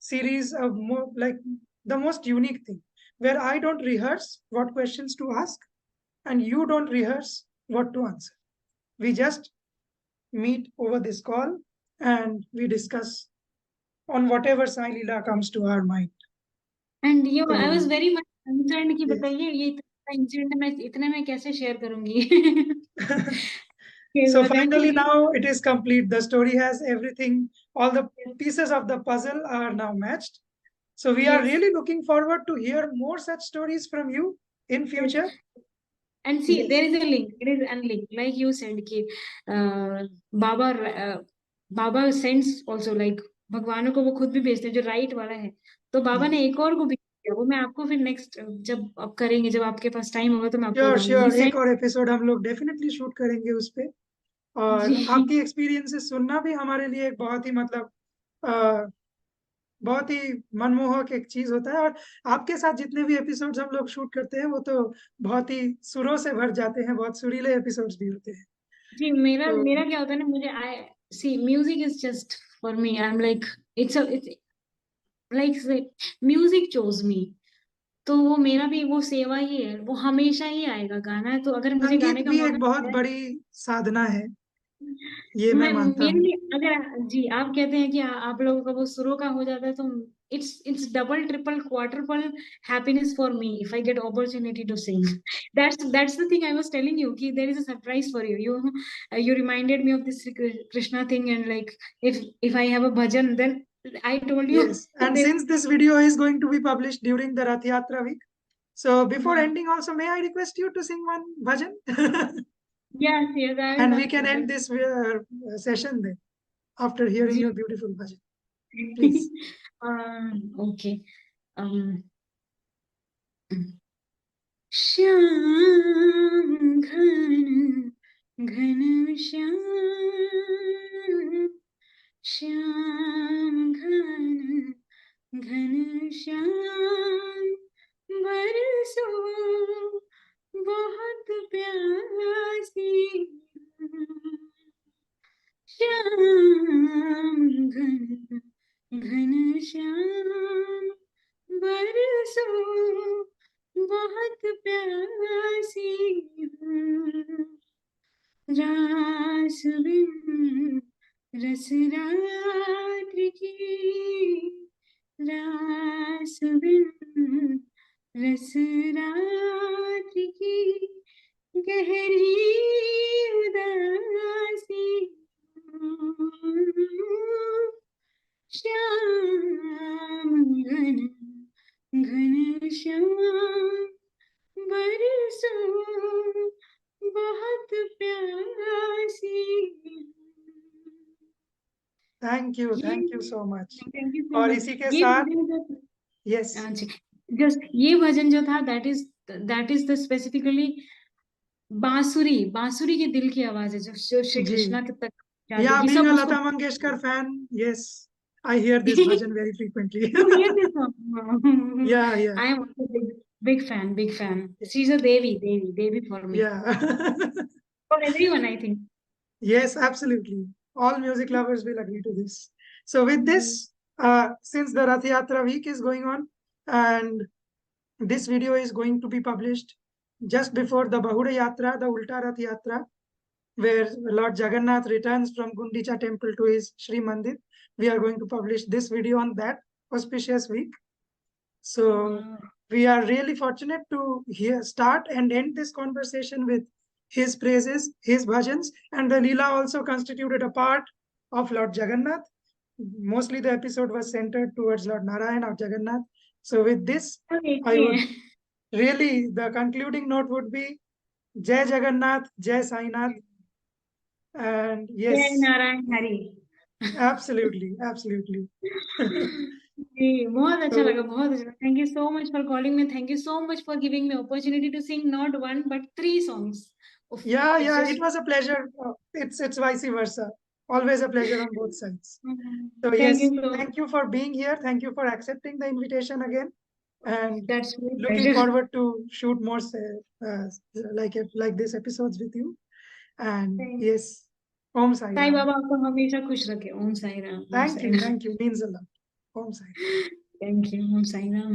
Speaker 1: series a more like the most unique thing, where I don't rehearse what questions to ask and you don't rehearse what to answer. We just meet over this call and we discuss on whatever Sai Leela comes to our mind.
Speaker 2: And you, I was
Speaker 1: So
Speaker 2: very much concerned कि
Speaker 1: yes.
Speaker 2: बताइए ये इतना इंसिडेंट मैं इतने में कैसे शेयर करूंगी।
Speaker 1: So
Speaker 2: बट देन
Speaker 1: finally
Speaker 2: ठीक
Speaker 1: now it is complete. The story has everything. All the pieces of the puzzle are now matched. So we
Speaker 2: है,
Speaker 1: are
Speaker 2: yes
Speaker 1: really looking forward to hear more such stories from you in
Speaker 2: yes.
Speaker 1: future.
Speaker 2: And see,
Speaker 1: Yes.
Speaker 2: there is a link. It is a link, like you said, ki, Baba, Baba sends also like भगवानों को वो खुद भी भेजते हैं, जो राइट वाला है। तो बाबा ने एक और को भी दिया, वो मैं आपको फिर नेक्स्ट जब आप करेंगे, जब आपके पास टाइम होगा तो मैं आपको
Speaker 1: श्योर
Speaker 2: बताऊंगी।
Speaker 1: श्योर, एक और एपिसोड हम लोग डेफिनेटली शूट करेंगे उस पे। और
Speaker 2: जी
Speaker 1: आपकी एक्सपीरियंसेस सुनना भी हमारे लिए एक बहुत ही मतलब अ, बहुत ही मनमोहक एक चीज होता है। और आपके साथ जितने भी एपिसोड्स हम लोग शूट करते हैं वो तो बहुत ही सुरों से भर जाते हैं, बहुत सुरीले एपिसोड्स भी होते हैं।
Speaker 2: जी, मेरा
Speaker 1: तो
Speaker 2: मेरा क्या होता है ना, मुझे I see music is just for me, I am like it's like music chose me. तो वो मेरा भी वो सेवा ही है, वो हमेशा ही आएगा। गाना है तो अगर मुझे
Speaker 1: संगीत
Speaker 2: गाने का
Speaker 1: भी
Speaker 2: मौका
Speaker 1: एक बहुत
Speaker 2: मिला है,
Speaker 1: बड़ी साधना है, ये मैं
Speaker 2: मैं
Speaker 1: मानता
Speaker 2: मेरे
Speaker 1: हूँ।
Speaker 2: लिए अगर जी आप कहते हैं कि आप लोगों का वो सुरों का हो जाता है, तो it's double triple quadruple happiness for me if I get opportunity to sing. That's the thing I was telling you कि there is a surprise for you. You reminded me of this Krishna thing, and like if I have a bhajan, then I told you
Speaker 1: Yes, and
Speaker 2: there.
Speaker 1: since this video is going to be published during the Rath Yatra week, so before
Speaker 2: हाँ,
Speaker 1: ending also, may I request you to sing one bhajan?
Speaker 2: yes, yes, I will
Speaker 1: And we
Speaker 2: love
Speaker 1: can
Speaker 2: to.
Speaker 1: end this session then, after hearing
Speaker 2: ji
Speaker 1: your beautiful bhajan. Please.
Speaker 2: okay. um Shyam घन घन श्याम, श्याम घन घन श्याम, बरसो बहुत प्यासी हूँ। श्याम घन घन श्याम, बरसो बहुत प्यासी हूँ। रास बिन रस रात्रि की, रास बिन रस रात्रि की, गहरी उदासी हूँ। श्याम घन घन श्याम, बरसों बहुत प्यासी हूँ। ये
Speaker 1: Thank you so much.
Speaker 2: Thank you सो
Speaker 1: और
Speaker 2: मच।
Speaker 1: इसी के
Speaker 2: ये
Speaker 1: साथ,
Speaker 2: भजन जो
Speaker 1: yes,
Speaker 2: अच्छा, जस्ट ये भजन जो था, दैट इज द स्पेसिफिकली बांसुरी, बांसुरी के दिल की आवाज है, जो श्री
Speaker 1: जी,
Speaker 2: कृष्णा के तक
Speaker 1: yeah,
Speaker 2: जाती,
Speaker 1: being
Speaker 2: सब
Speaker 1: a
Speaker 2: उसको।
Speaker 1: Lata Mangeshkar fan, yes, I hear this bhajan very frequently.
Speaker 2: You hear this song?
Speaker 1: Yeah, yeah,
Speaker 2: I am also big fan, big fan. She's a Devi for me.
Speaker 1: yeah.
Speaker 2: For everyone, I think.
Speaker 1: Yes, absolutely. All music lovers will agree to this. So with
Speaker 2: Mhm.
Speaker 1: this, since the Rath Yatra week is going on, and this video is going to be published just before the Bahuda Yatra, the Ulta Rath Yatra, where Lord Jagannath returns from Gundicha temple to his Sri Mandir. We are going to publish this video on that auspicious week. So
Speaker 2: Wow.
Speaker 1: we are really fortunate to start and end this conversation with his praises, his bhajans, and the Leela also constituted a part of Lord Jagannath. Mostly the episode was centered towards Lord Narayan or Jagannath. So with this, I would
Speaker 2: Okay.
Speaker 1: really, the concluding note would be Jai Jagannath, Jai Sainath, and
Speaker 2: Jai
Speaker 1: yes,
Speaker 2: Narayan Hari.
Speaker 1: absolutely, absolutely.
Speaker 2: जी, बहुत अच्छा लगा,
Speaker 1: So
Speaker 2: बहुत अच्छा। Thank you so much for calling me, thank you so much for giving me opportunity to sing not one but 3 songs.
Speaker 1: yeah,
Speaker 2: It's
Speaker 1: yeah, it
Speaker 2: just
Speaker 1: was a pleasure. It's vice versa. Always a pleasure on both sides. So
Speaker 2: thank
Speaker 1: yes,
Speaker 2: you so much.
Speaker 1: thank you for being here. Thank you for accepting the invitation again, and
Speaker 2: That's my
Speaker 1: looking
Speaker 2: pleasure.
Speaker 1: forward to shoot more like this episodes with you. And yes, Om Sai
Speaker 2: Sai
Speaker 1: Ram.
Speaker 2: बाबा आपको हमेशा खुश रखे। ओम साई राम, ओम Sai Ram.
Speaker 1: Thank you. Means a lot. Om Sai Ram.
Speaker 2: Thank you, Om Sai Ram.